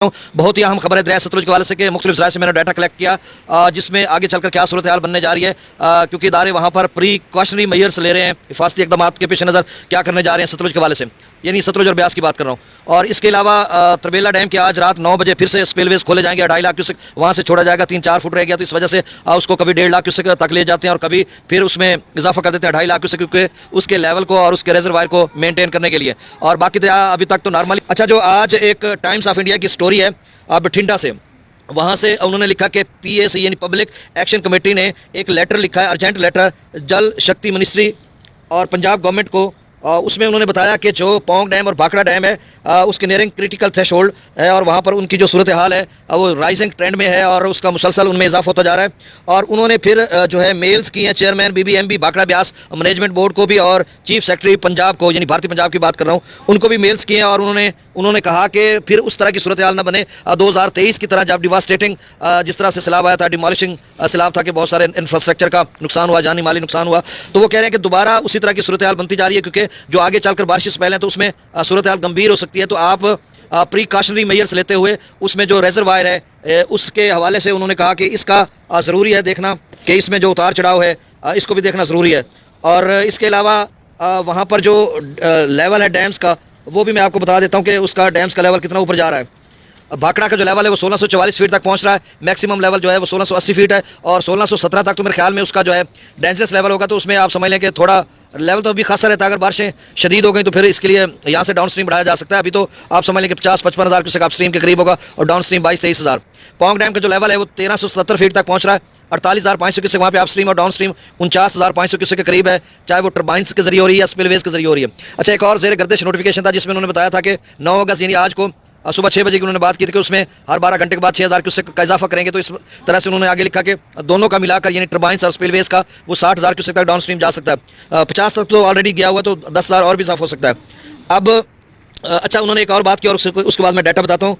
बहुत ही अहम खबर है दरिया सतलुज के हवाले से कि मुख्तलिफ ज़राए से मैंने डाटा कलेक्ट किया, जिसमें आगे चलकर क्या सूरत हाल बनने जा रही है, क्योंकि इदारे वहाँ पर प्रिकॉशनरी मेजर्स ले रहे हैं, हिफाजती इकदाम के पेश नज़र क्या करने जा रहे हैं सतलुज के हवाले से, यानी सतलुज और ब्यास की बात कर रहा हूँ। और इसके अलावा तरबेला डैम के आज रात 9 बजे फिर से स्पिलवेज खोले जाएंगे, 2.5 लाख क्यूसेक वहाँ से छोड़ा जाएगा, 3-4 फुट रह गया तो इस वजह से उसको कभी 1.5 लाख क्यूसेक तक ले जाते हैं और कभी फिर उसमें इजाफा कर देते हैं 2.5 लाख क्यूसेक, क्योंकि उसके लेवल को और उसके रिजर्वायर को मेनटेन करने के लिए। और बाकी दरिया अभी तक तो नॉर्मली। अच्छा, जो आज एक टाइम्स ऑफ इंडिया की स्टोरी है बठिंडा से, वहाँ से उन्होंने लिखा कि पीएसी यानी पब्लिक एक्शन कमेटी ने एक लेटर लिखा है, अर्जेंट लेटर जल शक्ति मिनिस्ट्री और पंजाब गवर्नमेंट को। उसमें उन्होंने बताया कि जो पौंग डैम और भाखड़ा डैम है उसके नियरिंग क्रिटिकल थ्रेशोल्ड है और वहाँ पर उनकी जो सूरत हाल है वो राइजिंग ट्रेंड में है और उसका मुसलसल उनमें इजाफा होता जा रहा है। और उन्होंने फिर जो है मेल्स की हैं chairman BBMB Bhakra Beas management board को भी और चीफ सेक्रेटरी पंजाब को, यानी भारतीय पंजाब की बात कर रहा हूँ, उनको भी मेल्स किए हैं। और उन्होंने कहा कि फिर उस तरह की सूरत हाल न बने 2023 की तरह, जब डिवास्टेटिंग जिस तरह से सैलाब आया था, डिमोलिशिंग सैलाब था कि बहुत सारे इंफ्रास्ट्रक्चर का नुकसान हुआ, जानी माली नुकसान हुआ, तो वो कह रहे हैं कि दोबारा उसी तरह की सूरत हाल बनती जा रही है, क्योंकि जो आगे चलकर बारिश पहले तो उसमें सूरत हाल गंभीर हो सकती है। तो आप प्रिकॉशनरी मेजर्स लेते हुए उसमें जो रिजर्वायर है उसके हवाले से उन्होंने कहा कि इसका ज़रूरी है देखना कि इसमें जो उतार चढ़ाव है इसको भी देखना ज़रूरी है। और इसके अलावा वहाँ पर जो लेवल है डैम्स का, वो भी मैं आपको बता देता हूँ कि उसका डैम्स का लेवल कितना ऊपर जा रहा है। भाखड़ा का जो लेवल है वो 1644 फीट तक पहुँच रहा है, मैक्सिमम लेवल जो है वो 1680 फीट है, और 1617 तक तो मेरे ख्याल में उसका जो है डेंजरस लेवल होगा। तो उसमें आप समझ लें कि थोड़ा लेवल तो अभी खासा रहता है, अगर बारिशें शदीद हो गई तो फिर इसके लिए यहाँ से डाउन स्ट्रीम बढ़ाया जा सकता है। अभी तो आप समझ लें कि 50-55 हज़ार क्यूसेक आप स्ट्रीम के करीब होगा और डाउन स्ट्रीम 22-23 हज़ार। पौंग डैम का जो लेवल है वो 1377 फीट तक पहुँच रहा है, 48,500 क्यूसेक वहाँ पे आप स्ट्रीम और डाउन स्ट्रीम 49,500 क्यूसेक के करीब है, चाहे वो टर्बाइंस के जरिए हो रही है या स्पिलवेज के जरिए हो रही है। अच्छा, एक और ज़ेर गर्दिश नोटिफिकेशन था जिसमें उन्होंने बताया था कि 9 अगस्त यानी आज को सुबह 6 बजे की उन्होंने बात की थी कि उसमें हर 12 घंटे के बाद 6,000 क्यूसेक का इजाफा करेंगे। तो इस तरह से उन्होंने आगे लिखा कि दोनों का मिलाकर यानी टर्बाइंस और स्पिलवेज का वो 60,000 क्यूसेक तक डाउन स्ट्रीम जा सकता है। 50 तक तो ऑलरेडी गया हुआ, तो 10,000 और भी इजाफा हो सकता है। अब अच्छा, उन्होंने एक और बात की और उसके बाद मैं डाटा बताता हूँ।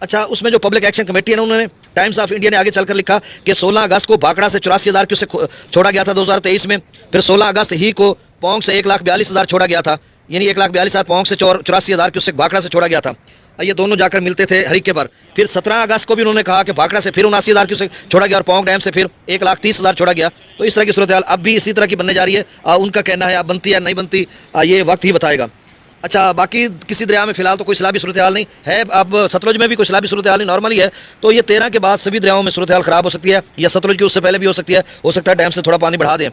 अच्छा, उसमें जो पब्लिक एक्शन कमेटी है ना, उन्होंने टाइम्स ऑफ इंडिया ने आगे चलकर लिखा कि 16 अगस्त को भाखड़ा से 84,000 क्यूसेक छोड़ा गया था 2023 में, फिर 16 अगस्त ही को पौंग से 1,42,000 छोड़ा गया था, यानी 1,42,000 पौंग से 84,000 क्यूसेक भाखड़ा से छोड़ा गया था। ये दोनों जाकर मिलते थे हरीके पर। फिर 17 अगस्त को भी उन्होंने कहा कि भाखड़ा से फिर 79,000 क्यूसेक छोड़ा गया और पौंग डैम से फिर 1,30,000 छोड़ा गया। तो इस तरह की सूरत हाल अब भी इसी तरह की बनने जा रही है। उनका कहना है अब बनती है नहीं बनती ये वक्त ही बताएगा। अच्छा, बाकी किसी दरिया में फिलहाल तो कोई सैलाबी सूरत हाल नहीं है। अब सतलुज में भी कोई सैलाबी सूरत हाल नहीं, नॉर्मली है। तो ये 13 के बाद सभी दरियाओं में सूरत हाल ख़राब हो सकती है, या सतलुज की उससे पहले भी हो सकती है। हो सकता है डैम से थोड़ा पानी बढ़ा दें।